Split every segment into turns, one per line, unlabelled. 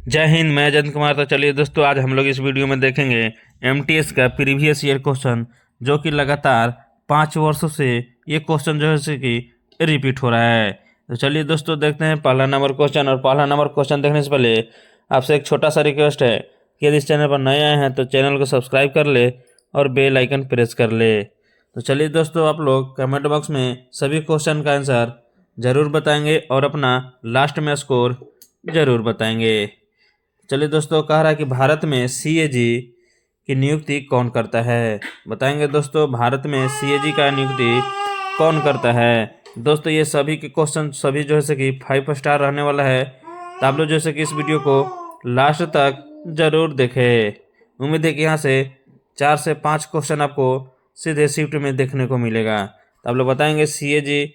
जय हिंद। मैं अजंत कुमार। तो चलिए दोस्तों, आज हम लोग इस वीडियो में देखेंगे एमटीएस का प्रीवियस ईयर क्वेश्चन, जो कि लगातार 5 वर्षों से ये क्वेश्चन जो है से कि रिपीट हो रहा है। तो चलिए दोस्तों, देखते हैं पहला नंबर क्वेश्चन। और पहला नंबर क्वेश्चन देखने से पहले आपसे एक छोटा सा रिक्वेस्ट है कि यदि इस चैनल पर नए आए हैं तो चैनल को सब्सक्राइब कर ले और बेल आइकन प्रेस कर ले। तो चलिए दोस्तों, आप लोग कमेंट बॉक्स में सभी क्वेश्चन का आंसर ज़रूर बताएंगे और अपना लास्ट में स्कोर ज़रूर बताएंगे। चलिए दोस्तों, कह रहा है कि भारत में सीएजी की नियुक्ति कौन करता है। बताएंगे दोस्तों, भारत में सीएजी का नियुक्ति कौन करता है। दोस्तों, ये सभी के क्वेश्चन सभी जो है से कि 5 स्टार रहने वाला है। तो आप लोग जो है कि इस वीडियो को लास्ट तक जरूर देखें। उम्मीद है कि यहाँ से 4 से 5 क्वेश्चन आपको सीधे शिफ्ट में देखने को मिलेगा। तो आप लोग बताएंगे सीएजी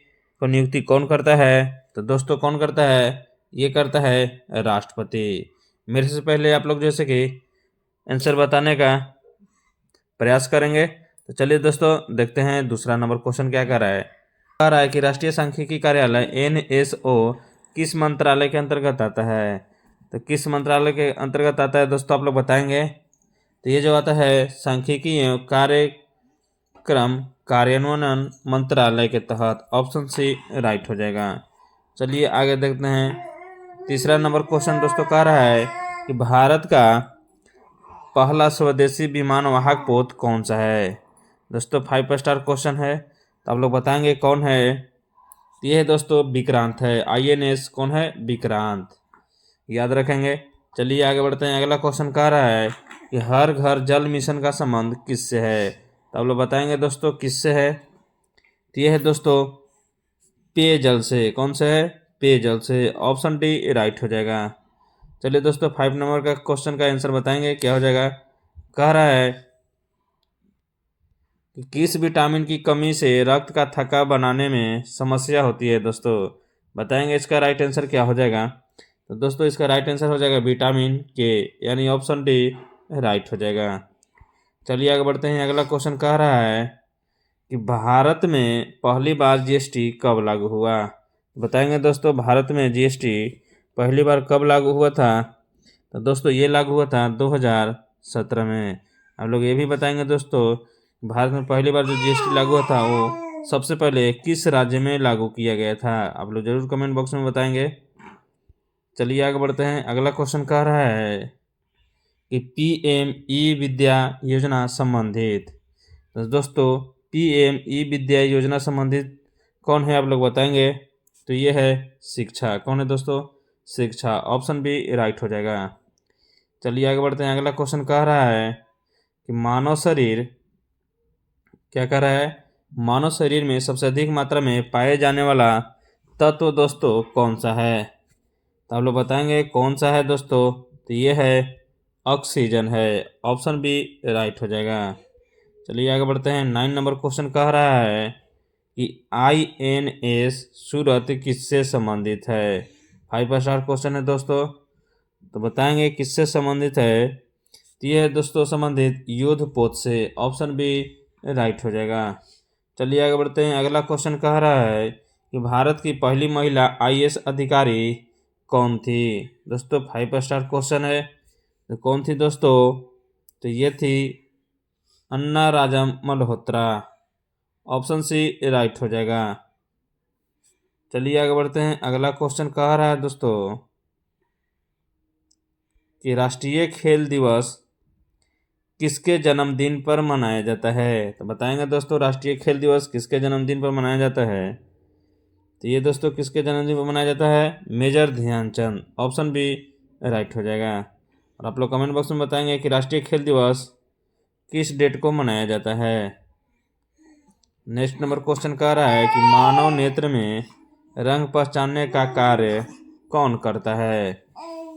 को नियुक्ति कौन करता है। तो दोस्तों, कौन करता है? ये करता है राष्ट्रपति। मेरे से पहले आप लोग जैसे कि आंसर बताने का प्रयास करेंगे। तो चलिए दोस्तों, देखते हैं दूसरा नंबर क्वेश्चन क्या कर रहा है। कह रहा है कि राष्ट्रीय सांख्यिकी कार्यालय एनएसओ किस मंत्रालय के अंतर्गत आता है। तो किस मंत्रालय के अंतर्गत आता है दोस्तों, आप लोग बताएंगे। तो ये जो आता है सांख्यिकी एवं कार्यक्रम कार्यान्वयन मंत्रालय के तहत, ऑप्शन सी राइट हो जाएगा। चलिए आगे देखते हैं। तीसरा नंबर क्वेश्चन दोस्तों कह रहा है कि भारत का पहला स्वदेशी विमान वाहक पोत कौन सा है। दोस्तों, 5 स्टार क्वेश्चन है। तो आप लोग बताएंगे कौन है। ये है दोस्तों विक्रांत है। आईएनएस कौन है? विक्रांत। याद रखेंगे। चलिए आगे बढ़ते हैं। अगला क्वेश्चन कह रहा है कि हर घर जल मिशन का संबंध किससे है। तो आप लोग बताएंगे दोस्तों किससे है। तो ये है दोस्तों पेयजल से। कौन से है? पेयजल से। ऑप्शन डी राइट हो जाएगा। चलिए दोस्तों, 5 नंबर का क्वेश्चन का आंसर बताएंगे क्या हो जाएगा। कह रहा है कि किस विटामिन की कमी से रक्त का थक्का बनाने में समस्या होती है। दोस्तों, बताएंगे इसका राइट आंसर क्या हो जाएगा। तो दोस्तों, इसका राइट आंसर हो जाएगा विटामिन के, यानी ऑप्शन डी राइट हो जाएगा। चलिए आगे बढ़ते हैं। अगला क्वेश्चन कह रहा है कि भारत में पहली बार जीएसटी कब लागू हुआ। बताएंगे दोस्तों, भारत में जीएसटी पहली बार कब लागू हुआ था। तो दोस्तों, ये लागू हुआ था 2017 में। आप लोग ये भी बताएंगे दोस्तों, भारत में पहली बार जो जीएसटी लागू हुआ था वो सबसे पहले किस राज्य में लागू किया गया था। आप लोग जरूर कमेंट बॉक्स में बताएंगे। चलिए आगे बढ़ते हैं। अगला क्वेश्चन कह रहा है कि पीएम ई विद्या योजना संबंधित। तो दोस्तों, पीएम ई विद्या योजना संबंधित कौन है, आप लोग बताएंगे। तो ये है शिक्षा। कौन है दोस्तों? शिक्षा। ऑप्शन बी राइट हो जाएगा। चलिए आगे बढ़ते हैं। अगला क्वेश्चन कह रहा है कि मानव शरीर क्या कह रहा है, मानव शरीर में सबसे अधिक मात्रा में पाए जाने वाला तत्व दोस्तों कौन सा है। तो आप लोग बताएंगे कौन सा है दोस्तों। तो ये है ऑक्सीजन है। ऑप्शन बी राइट हो जाएगा। चलिए आगे बढ़ते हैं। 9 नंबर क्वेश्चन कह रहा है कि आईएनएस सूरत किससे संबंधित है। 5 स्टार क्वेश्चन है दोस्तों। तो बताएंगे किससे संबंधित है। तो ये है दोस्तों संबंधित युद्ध पोत से। ऑप्शन बी राइट हो जाएगा। चलिए आगे बढ़ते हैं। अगला क्वेश्चन कह रहा है कि भारत की पहली महिला आईएएस अधिकारी कौन थी। दोस्तों, 5 स्टार क्वेश्चन है। तो कौन थी दोस्तों। तो ये थी अन्ना राजा मल्होत्रा। ऑप्शन सी राइट हो जाएगा। चलिए आगे बढ़ते हैं। अगला क्वेश्चन कह रहा है दोस्तों कि राष्ट्रीय खेल दिवस किसके जन्मदिन पर मनाया जाता है। तो बताएंगे दोस्तों, राष्ट्रीय खेल दिवस किसके जन्मदिन पर मनाया जाता है। तो ये दोस्तों किसके जन्मदिन पर मनाया जाता है? Major Dhyan Chand. Option B right हो जाएगा। और आप लोग कमेंट बॉक्स में बताएंगे कि राष्ट्रीय खेल दिवस किस डेट को मनाया जाता है। नेक्स्ट नंबर क्वेश्चन कह रहा है कि मानव नेत्र में रंग पहचानने का कार्य कौन करता है।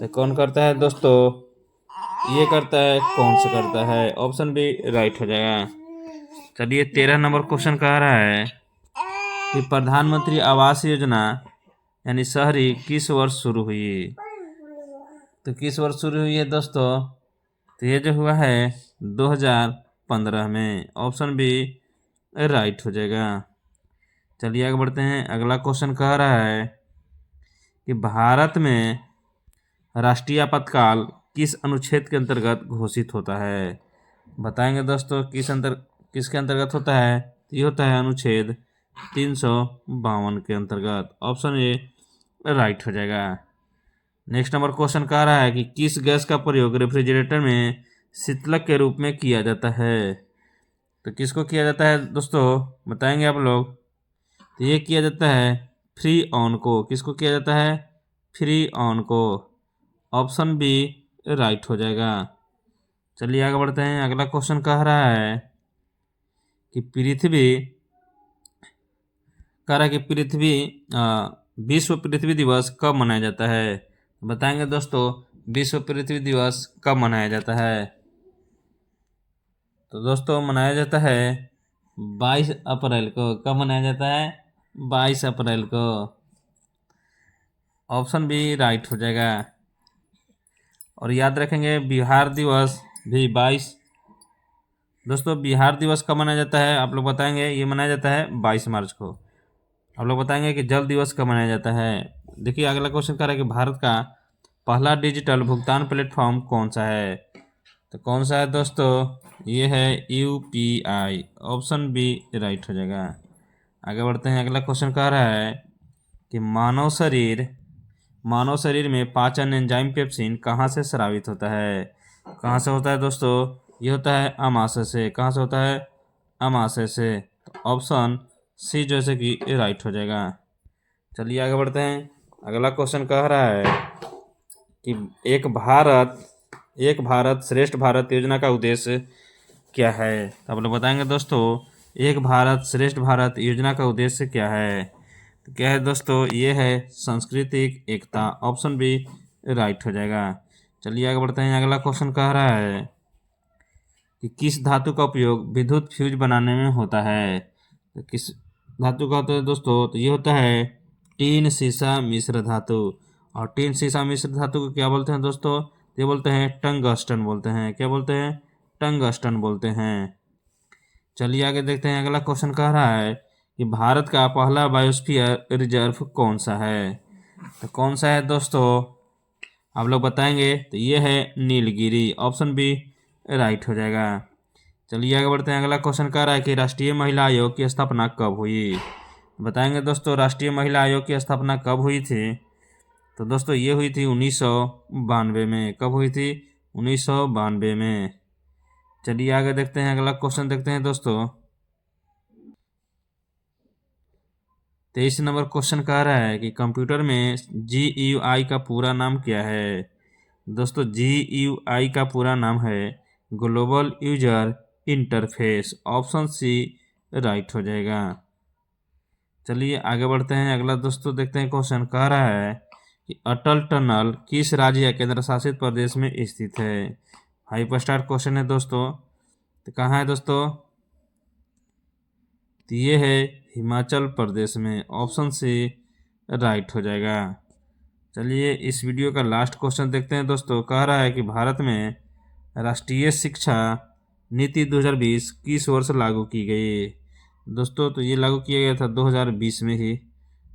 तो कौन करता है दोस्तों। ये करता है, कौन सा करता है। ऑप्शन बी राइट हो जाएगा। चलिए 13 नंबर क्वेश्चन कह रहा है कि प्रधानमंत्री आवास योजना यानी शहरी किस वर्ष शुरू हुई। तो किस वर्ष शुरू हुई है दोस्तों। तो ये जो हुआ है 2015 में। ऑप्शन बी राइट हो जाएगा। चलिए आगे बढ़ते हैं। अगला क्वेश्चन कह रहा है कि भारत में राष्ट्रीय आपातकाल किस अनुच्छेद के अंतर्गत घोषित होता है? बताएंगे दोस्तों किसके अंतर्गत होता है? ये होता है अनुच्छेद 352 के अंतर्गत। ऑप्शन ए राइट हो जाएगा। नेक्स्ट नंबर क्वेश्चन कह रहा है कि किस गैस का प्रयोग रेफ्रिजरेटर में शीतलक के रूप में किया जाता है? तो किसको किया जाता है दोस्तों, बताएंगे आप लोग। तो ये किया जाता है फ्री ऑन को। किसको किया जाता है? फ्री ऑन को। ऑप्शन बी राइट हो जाएगा। चलिए आगे बढ़ते हैं। अगला क्वेश्चन कह रहा है कि विश्व पृथ्वी दिवस कब मनाया जाता है? बताएंगे दोस्तों विश्व पृथ्वी दिवस कब मनाया जाता है? तो दोस्तों मनाया जाता है 22 अप्रैल को। कब मनाया जाता है? 22 अप्रैल को। ऑप्शन बी राइट हो जाएगा। और याद रखेंगे बिहार दिवस भी 22। दोस्तों बिहार दिवस कब मनाया जाता है आप लोग बताएंगे? ये मनाया जाता है 22 मार्च को। आप लोग बताएंगे कि जल दिवस कब मनाया जाता है? देखिए अगला क्वेश्चन कह रहा है कि भारत का पहला डिजिटल भुगतान प्लेटफॉर्म कौन सा है? तो कौन सा है दोस्तों? ये है UPI। ऑप्शन बी राइट हो जाएगा। आगे बढ़ते हैं। अगला क्वेश्चन कह रहा है कि मानव शरीर में पाचन एंजाइम पेप्सिन कहाँ से स्रावित होता है? कहाँ से होता है दोस्तों? ये होता है अमाशय से। कहाँ से होता है? अमाशय से। तो ऑप्शन सी जैसे कि राइट हो जाएगा। चलिए आगे बढ़ते हैं। अगला क्वेश्चन कह रहा है कि एक भारत श्रेष्ठ भारत योजना का उद्देश्य क्या है? तो आप लोग बताएंगे दोस्तों एक भारत श्रेष्ठ भारत योजना का उद्देश्य क्या है? तो क्या है दोस्तों? ये है सांस्कृतिक एकता। ऑप्शन बी राइट हो जाएगा। चलिए आगे बढ़ते हैं। अगला क्वेश्चन कह रहा है कि किस धातु का उपयोग विद्युत फ्यूज बनाने में होता है? तो किस धातु का होता है दोस्तों? तो ये होता है टीन सीसा मिश्र धातु। और टीन सीसा मिश्र धातु को क्या बोलते हैं दोस्तों? ये बोलते हैं टंगस्टन बोलते हैं। क्या बोलते हैं? टंगस्टन बोलते हैं। चलिए आगे देखते हैं। अगला क्वेश्चन कह रहा है कि भारत का पहला बायोस्फीयर रिजर्व कौन सा है? तो कौन सा है दोस्तों आप लोग बताएंगे? तो ये है नीलगिरी। ऑप्शन बी राइट हो जाएगा। चलिए आगे बढ़ते हैं। अगला क्वेश्चन कह रहा है कि राष्ट्रीय महिला आयोग की स्थापना कब हुई? बताएंगे दोस्तों राष्ट्रीय महिला आयोग की स्थापना कब हुई थी? तो दोस्तों ये हुई थी 1992 में। कब हुई थी? 1992 में। चलिए आगे देखते हैं। अगला क्वेश्चन देखते हैं दोस्तों। 23 नंबर क्वेश्चन कह रहा है कि कंप्यूटर में GUI का पूरा नाम क्या है? दोस्तों GUI का पूरा नाम है global user interface. Option C right हो जाएगा। चलिए आगे बढ़ते हैं। अगला दोस्तों देखते हैं। क्वेश्चन कह रहा है कि अटल टनल किस राज्य या केंद्र शासित प्रदेश में स्थित है? 5 स्टार क्वेश्चन है दोस्तों। तो कहाँ है दोस्तों? तो ये है हिमाचल प्रदेश में। ऑप्शन सी राइट हो जाएगा। चलिए इस वीडियो का लास्ट क्वेश्चन देखते हैं दोस्तों। कह रहा है कि भारत में राष्ट्रीय शिक्षा नीति 2020 किस वर्ष लागू की गई? दोस्तों तो ये लागू किया गया था 2020 में ही।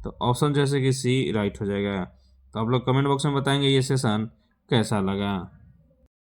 तो ऑप्शन जैसे कि सी राइट हो जाएगा। तो आप लोग कमेंट बॉक्स में बताएंगे ये सेशन कैसा लगा।